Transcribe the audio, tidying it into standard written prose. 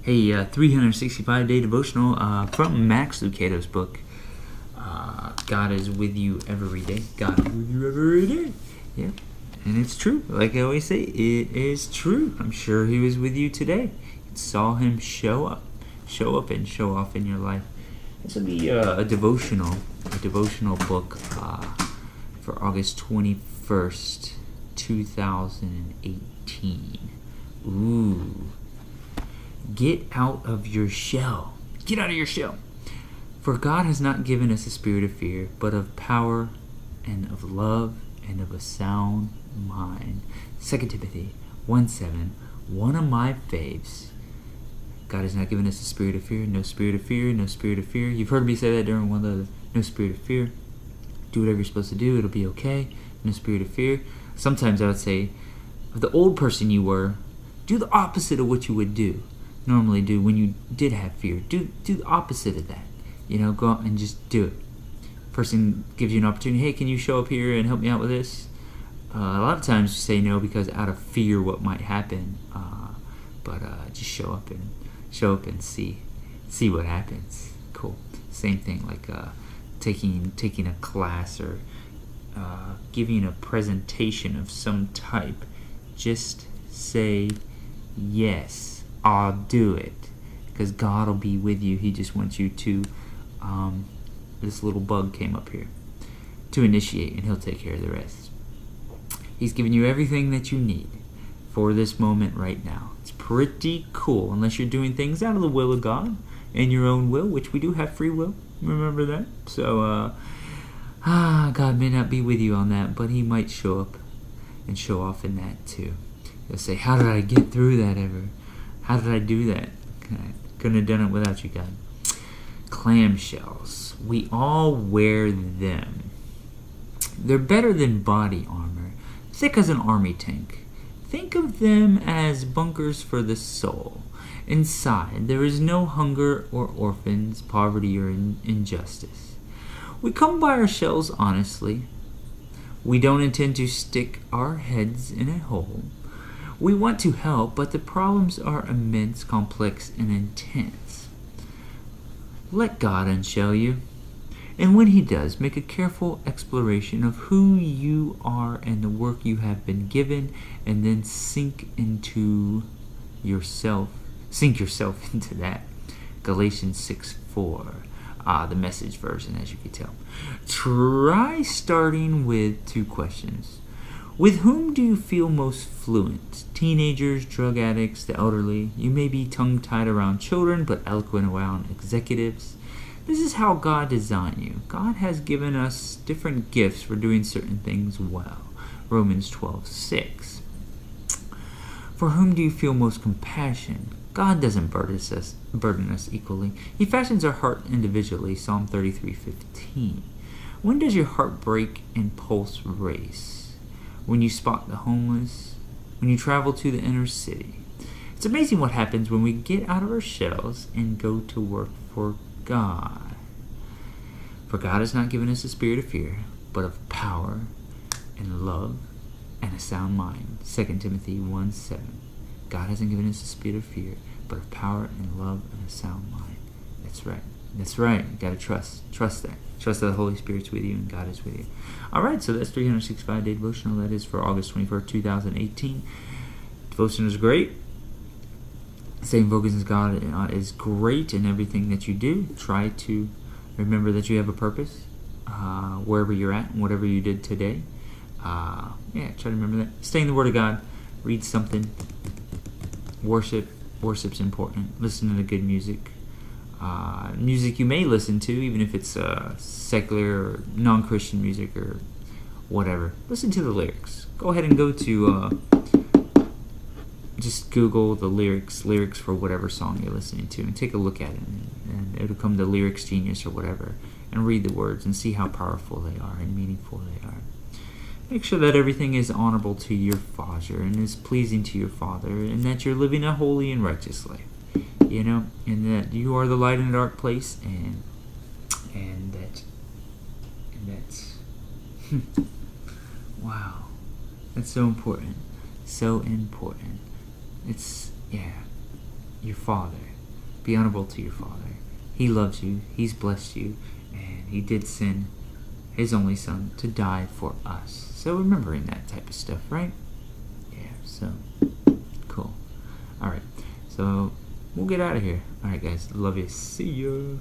Hey, 365-day devotional from Max Lucado's book. God is with you every day. God is with you every day. Yeah, and it's true. Like I always say, it is true. I'm sure He was with you today. You saw Him show up and show off in your life. This will be a devotional book for August 21st, 2018. Ooh. Get out of your shell. Get out of your shell. For God has not given us a spirit of fear, but of power and of love and of a sound mind. 2 Timothy 1:7, one of my faves. God has not given us a spirit of fear. No spirit of fear. No spirit of fear. You've heard me say that during one of the no spirit of fear. Do whatever you're supposed to do. It'll be okay. No spirit of fear. Sometimes I would say, of the old person you were, do the opposite of what you would normally do when you did have fear. Do the opposite of that. Go out and just do it. Person gives you an opportunity. Hey, can you show up here and help me out with this? A lot of times you say no because out of fear what might happen. But just show up and see what happens. Cool. Same thing like taking a class or giving a presentation of some type. Just say yes. I'll do it, because God will be with you. He just wants you to, this little bug came up here, to initiate, and He'll take care of the rest. He's giving you everything that you need for this moment right now. It's pretty cool, unless you're doing things out of the will of God and your own will, which we do have free will. Remember that? So, God may not be with you on that, but He might show up and show off in that too. He'll say, how did I get through that ever? How did I do that? Couldn't have done it without you, God. Clamshells. We all wear them. They're better than body armor. Thick as an army tank. Think of them as bunkers for the soul. Inside, there is no hunger or orphans, poverty or injustice. We come by our shells honestly. We don't intend to stick our heads in a hole. We want to help, but the problems are immense, complex, and intense. Let God unshell you. And when He does, make a careful exploration of who you are and the work you have been given, and then sink yourself into that. Galatians 6:4. The Message version, as you can tell. Try starting with 2 questions. With whom do you feel most fluent? Teenagers, drug addicts, the elderly? You may be tongue-tied around children, but eloquent around executives. This is how God designed you. God has given us different gifts for doing certain things well. Romans 12:6. For whom do you feel most compassion? God doesn't burden us equally. He fashions our heart individually. Psalm 33:15. When does your heart break and pulse race? When you spot the homeless, when you travel to the inner city. It's amazing what happens when we get out of our shells and go to work for God. For God has not given us a spirit of fear, but of power and love and a sound mind. 2 Timothy 1:7. God hasn't given us a spirit of fear, but of power and love and a sound mind. That's right. That's right. You gotta trust that. Trust that the Holy Spirit's with you and God is with you. Alright, so that's 365-day devotional. That is for August 21st, 2018. Devotion is great. Staying focused on God is great in everything that you do. Try to remember that you have a purpose wherever you're at and whatever you did today. Try to remember that. Stay in the Word of God. Read something. Worship's important. Listen to good music. Music you may listen to, even if it's secular or non-Christian music or whatever. Listen to the lyrics. Go ahead and go to just Google the lyrics for whatever song you're listening to, and take a look at it, and it'll come to Lyrics Genius or whatever, and read the words and see how powerful they are and meaningful they are. Make sure that everything is honorable to your Father and is pleasing to your Father, and that you're living a holy and righteous life. And that you are the light in a dark place, and that's wow, that's so important. It's your Father. Be honorable to your father. He loves you. He's blessed you. And he did send his only son to die for us. So remembering that type of stuff, right? Yeah, so cool. Alright, so we'll get out of here. Alright, guys. Love you. See ya.